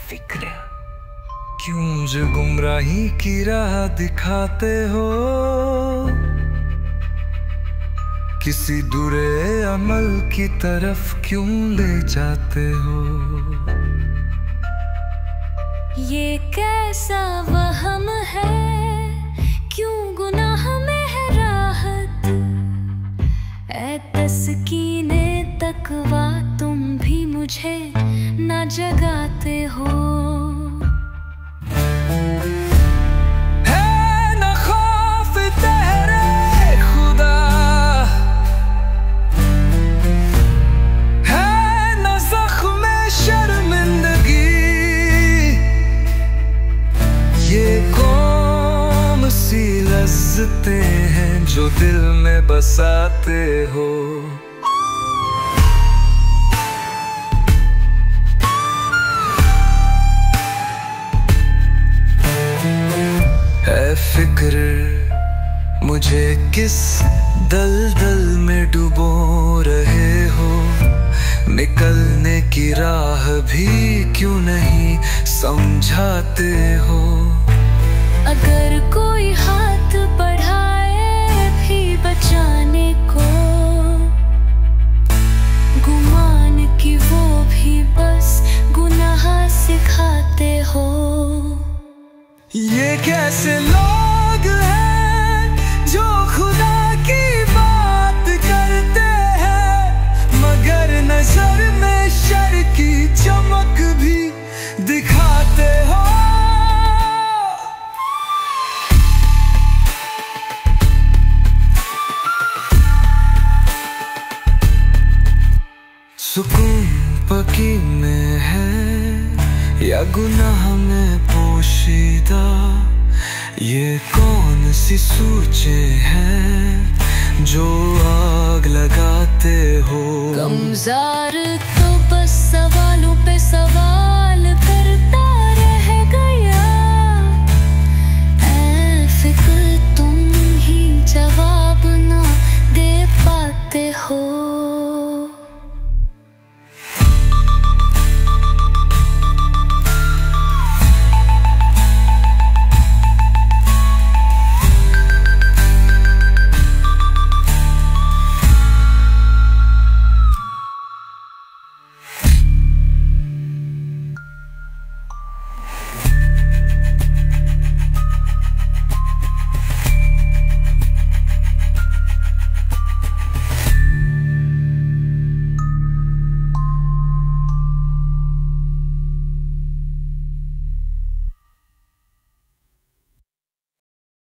फिक्र क्यों मुझे गुमराही की राह दिखाते हो, किसी बुरे अमल की तरफ क्यों ले जाते हो। ये कैसा वहम है, क्यों गुनाह में है राहत, ऐ तस्कीने तकवा तुम भी मुझे ना जगाते हो। लज़्ज़तें हैं जो दिल में बसाते हो। है फिक्र मुझे किस दलदल में डुबो रहे हो, निकलने की राह भी क्यों नहीं समझाते हो। अगर कोई हाथ बढ़ाए भी बचाने को, गुमान की वो भी बस गुनाह सिखाते हो। ये कैसे लोग हैं जो खुदा की बात करते हैं, मगर नजर में शर की चमक भी दिखाते हो। सुकून पकी में है या गुनाह में पोशीदा, ये कौन सी सोचें हैं जो आग लगाते हो। कमज़ार तो बस सवालों पे सवाल